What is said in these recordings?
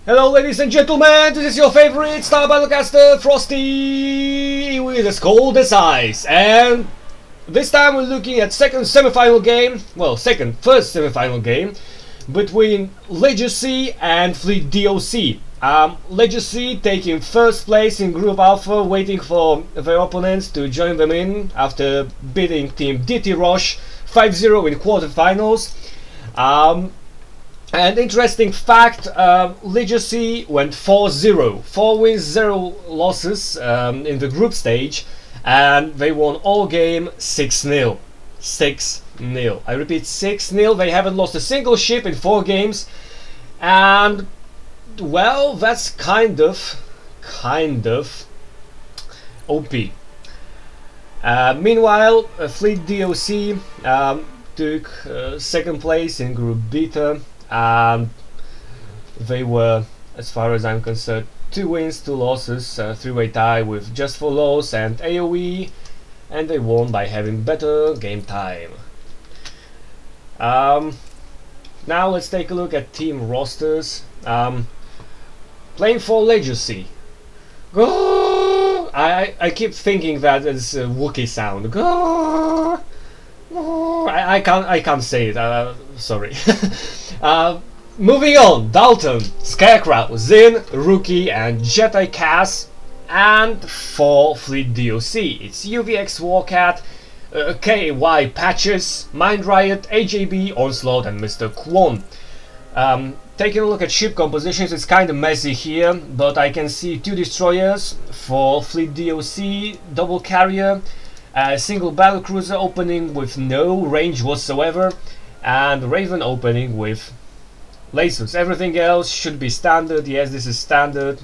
Hello ladies and gentlemen, this is your favorite Star Battlecaster Frosty with as cold as ice, and this time we're looking at first semi-final game between Legacy and Fleet DoC. Legacy taking first place in Group Alpha, waiting for their opponents to join them in after beating Team DT Roche 5-0 in quarterfinals. And interesting fact, Legacy went 4-0, 4 wins, 0 losses in the group stage, and they won all game 6-0. 6-0. I repeat, 6-0. They haven't lost a single ship in 4 games, and well, that's kind of OP. Meanwhile, Fleet DoC took second place in Group Beta. They were, as far as I'm concerned, 2 wins, 2 losses, 3-way tie with Just for Loss and AoE, and they won by having better game time. Now let's take a look at team rosters. Playing for Legacy. I keep thinking that it's a Wookiee sound. I can't say it. Sorry. Moving on, Dalton, Scarecrow, Zin, Rookie, and Jedi Cass. And for Fleet DoC, it's UVX Warcat, KY Patches, Mind Riot, AJB, Onslaught, and Mr. Kwon. Taking a look at ship compositions, it's kind of messy here, but I can see 2 destroyers for Fleet DoC, double carrier, a single battlecruiser opening with no range whatsoever, and Raven opening with lasers. Everything else should be standard. Yes, this is standard.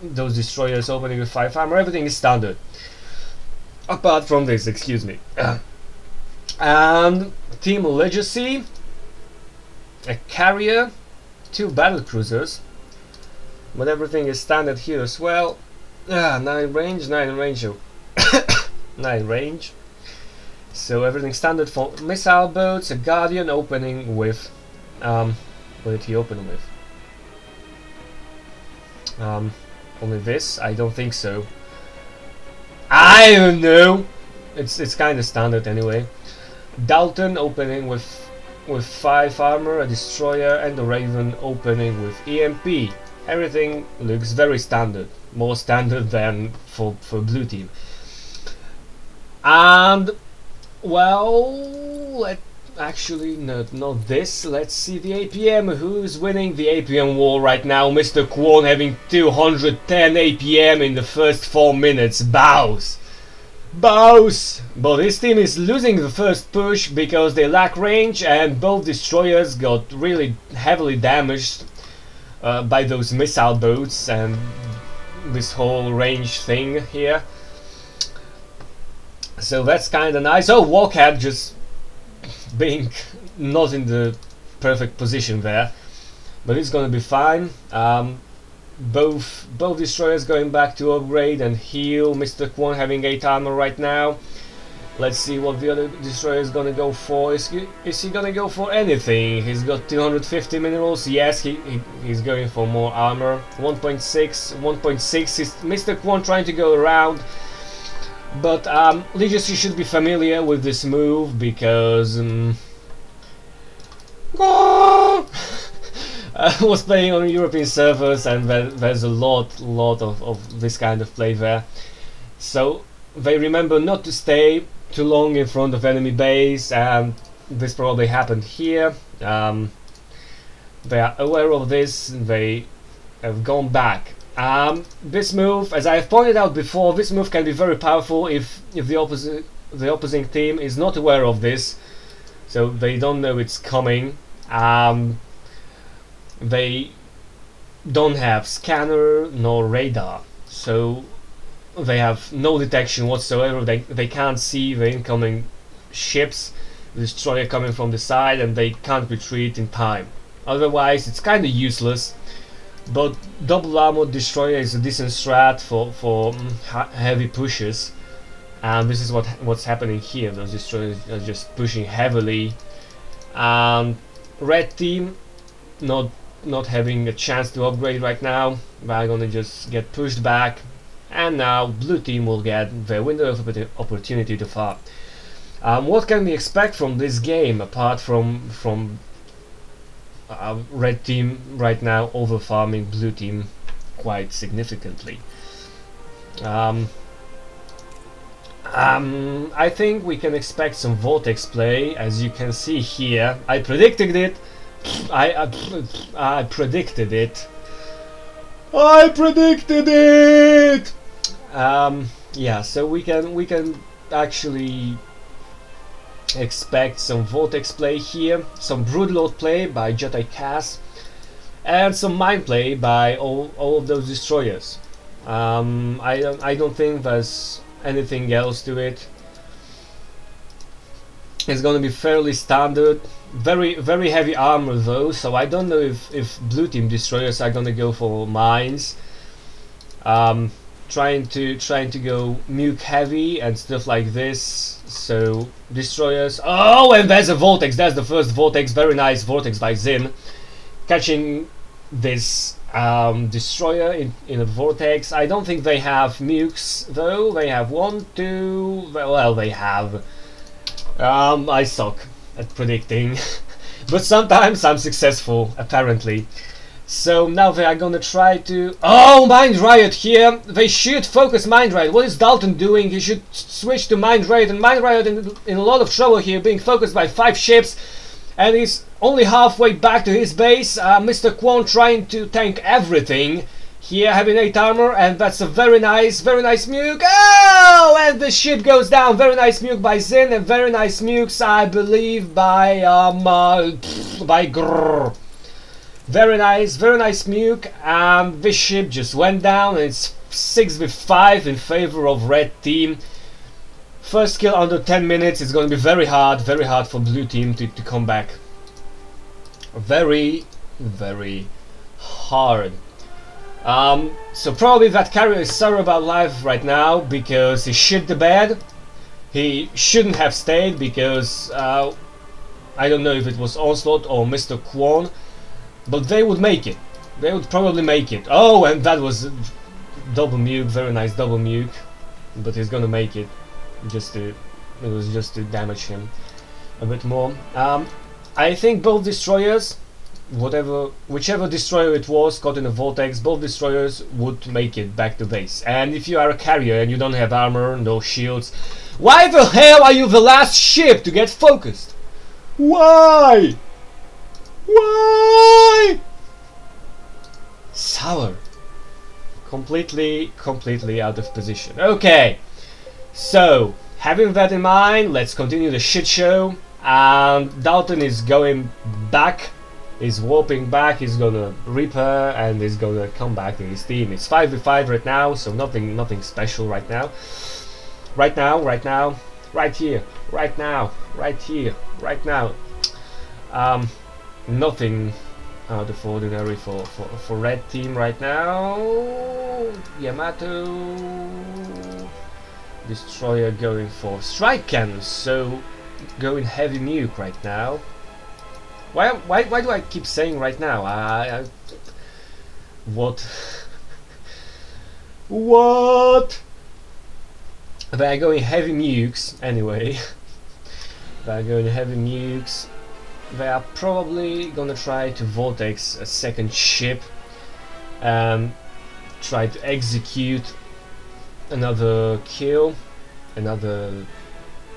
Those destroyers opening with 5 armor, everything is standard. Apart from this, excuse me. And Team Legacy, a carrier, 2 battlecruisers, but everything is standard here as well. 9 range, 9 range. 9 range. So everything standard for missile boats, a Guardian opening with what did he open with? Only this? I don't think so. I don't know. It's kind of standard anyway. Dalton opening with 5 armor, a destroyer, and the Raven opening with EMP. Everything looks very standard, more standard than for blue team. And well, actually not this. Let's see the APM. Who's winning the APM war right now? Mr. Kwon having 210 APM in the first 4 minutes. Bows. But his team is losing the first push because they lack range, and both destroyers got really heavily damaged by those missile boats and this whole range thing here. So that's kind of nice. Oh, Warcat just being not in the perfect position there, but it's gonna be fine. Both destroyers going back to upgrade and heal. Mr. Kwon having 8 armor right now. Let's see what the other destroyer is gonna go for. Is he gonna go for anything? He's got 250 minerals. Yes, he's going for more armor. 1.6 is Mr. Kwon trying to go around. But Legacy should be familiar with this move because I was playing on European servers, and there's a lot of this kind of play there. So they remember not to stay too long in front of enemy base, and this probably happened here. They are aware of this, and they have gone back. This move, as I have pointed out before, this move can be very powerful if the opposing team is not aware of this, so they don't know it's coming. They don't have scanner nor radar, so they have no detection whatsoever. They can't see the incoming ships, the destroyer coming from the side, and they can't retreat in time. Otherwise, it's kind of useless. But double armored destroyer is a decent strat for heavy pushes, and this is what's happening here. Those destroyers are just pushing heavily. Red team not not having a chance to upgrade right now. They're gonna just get pushed back, and now blue team will get their window of opportunity to farm. What can we expect from this game apart from red team right now over farming blue team quite significantly? I think we can expect some vortex play, as you can see here. I predicted it. I predicted it. I predicted it. Yeah, so we can actually expect some vortex play here, some broodlord play by Jedi Cass, and some mind play by all of those destroyers. I don't think there's anything else to it. It's gonna be fairly standard. Very heavy armor though, so I don't know if blue team destroyers are gonna go for mines. Trying to go nuke heavy and stuff like this. So destroyers. Oh, and there's a vortex. That's the first vortex. Very nice vortex by Zin, catching this destroyer in a vortex. I don't think they have nukes though. They have 1, 2. Well, they have. I suck at predicting, but sometimes I'm successful apparently. So now they are gonna try to... Oh, Mind Riot here! They should focus Mind Riot. What is Dalton doing? He should switch to Mind Riot, and Mind Riot in a lot of trouble here, being focused by 5 ships, and he's only halfway back to his base. Mr. Kwon trying to tank everything here, having 8 armor, and that's a very nice nuke. Oh, and the ship goes down. Very nice nuke by Zin, and very nice nukes, I believe, by Grrr. Very nice nuke, and this ship just went down, and it's 6v5 in favor of red team. First kill under 10 minutes. It's going to be very hard for blue team to come back. Very hard. So probably that carrier is sorry about life right now because he shit the bed. He shouldn't have stayed because I don't know if it was Onslaught or Mr. Kwon. But they would make it. They would probably make it. Oh, and that was double nuke, very nice double nuke. But he's gonna make it. It was just to damage him a bit more. I think both destroyers, whichever destroyer it was caught in a vortex, both destroyers would make it back to base. And if you are a carrier and you don't have armor, no shields, why the hell are you the last ship to get focused? Why? Why? Sour. Completely out of position. Okay, so having that in mind, let's continue the shit show. And Dalton is going back, is warping back, he's gonna repair and is gonna come back to his team. It's 5v5 right now, so nothing special right now. Right now, right here, right now, right here, right now. Nothing out of ordinary for red team right now. Yamato destroyer going for strike cannons, so going heavy nuke right now. Why do I keep saying right now? What? What? They're going heavy nukes anyway. They're going heavy nukes. They are probably gonna try to vortex a second ship and try to execute another kill, another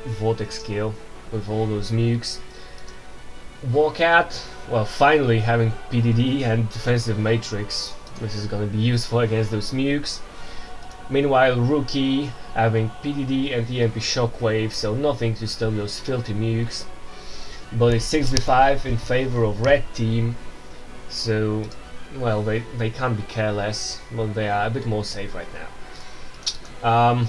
vortex kill with all those nukes. Warcat, well, finally having PDD and defensive matrix, which is gonna be useful against those nukes. Meanwhile, Rookie having PDD and EMP shockwave, so nothing to stop those filthy nukes. But it's 6v5 in favor of red team, so well, they can't be careless, but they are a bit more safe right now.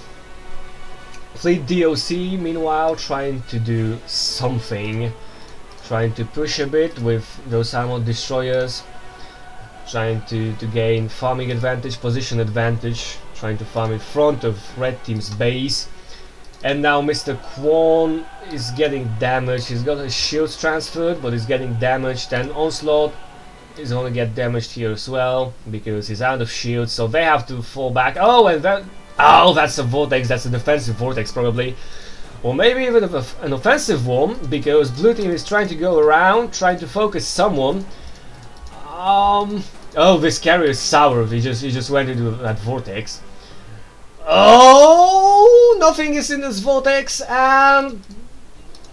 Fleet DoC meanwhile trying to do something, trying to push a bit with those armored destroyers, trying to gain farming advantage, position advantage, trying to farm in front of red team's base. And now Mr. Kwon is getting damaged. He's got his shields transferred, but he's getting damaged. And Onslaught is gonna get damaged here as well because he's out of shield, so they have to fall back. Oh, and that, oh, that's a vortex. That's a defensive vortex probably, or maybe even an offensive one, because blue team is trying to go around, trying to focus someone. Oh, this carrier is sour. He just went into that vortex. Oh, nothing is in this vortex, and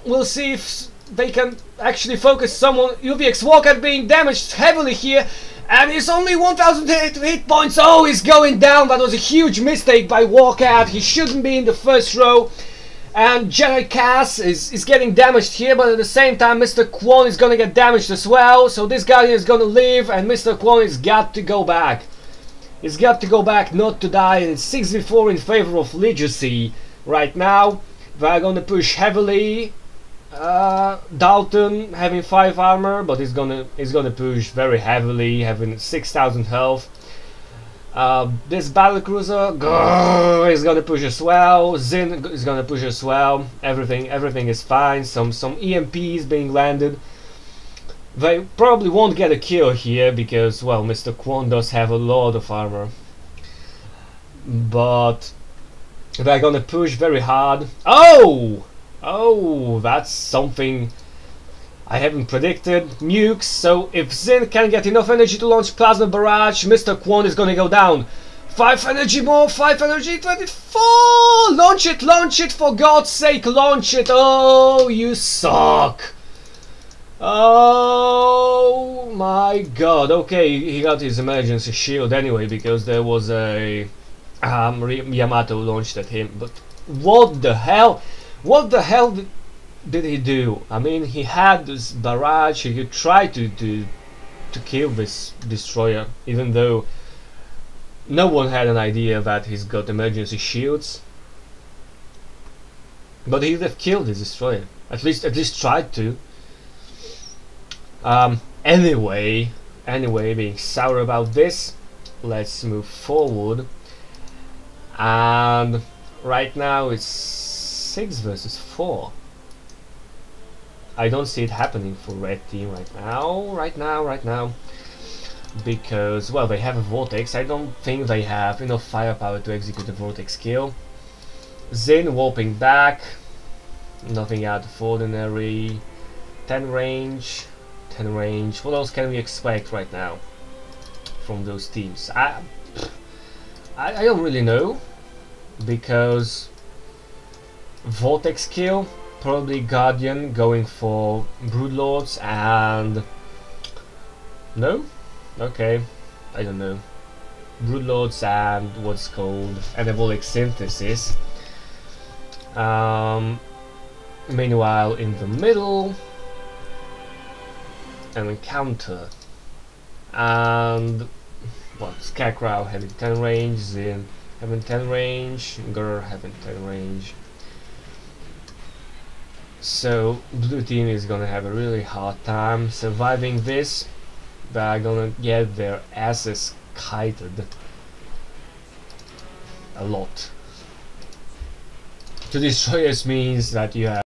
we'll see if they can actually focus someone. UVX Walker being damaged heavily here, and it's only 1000 hit points. Oh, he's going down. That was a huge mistake by Walker. He shouldn't be in the first row. And Jedi Cass is getting damaged here, but at the same time Mr. Kwon is gonna get damaged as well. So this Guardian is gonna live, and Mr. Kwon has got to go back. He's got to go back not to die, and it's 6v4 in favor of Legacy right now. They're gonna push heavily. Dalton having 5 armor, but he's gonna push very heavily, having 6000 health. This battlecruiser is gonna push as well. Zin is gonna push as well. Everything is fine. Some EMPs being landed. They probably won't get a kill here because, well, Mr. Kwon does have a lot of armor, but they're gonna push very hard. Oh, that's something I haven't predicted. Nukes. So if Zin can get enough energy to launch Plasma Barrage, Mr. Kwon is gonna go down. 5 energy more, 5 energy, 24! Launch it, for God's sake, launch it! Oh, you suck! Oh my God. Okay, he got his emergency shield anyway because there was a Yamato launched at him. But what the hell? What the hell did he do? I mean, he had this barrage. He could try to kill this destroyer, even though no one had an idea that he's got emergency shields. But he would have killed his destroyer. At least tried to. Anyway, being sour about this, let's move forward. And right now it's 6 versus 4. I don't see it happening for red team right now, because, well, they have a vortex. I don't think they have enough firepower to execute a vortex kill. Zin warping back, nothing out of ordinary. 10 range. What else can we expect right now from those teams? I don't really know, because vortex kill, probably Guardian going for Broodlords, and no? Okay, I don't know. Broodlords and what's called Anabolic Synthesis. Meanwhile, in the middle, an encounter, and well, Scarecrow having 10 range, Zin having 10 range, Grr having 10 range. So blue team is gonna have a really hard time surviving this. They're gonna get their asses kited a lot. To destroy us means that you have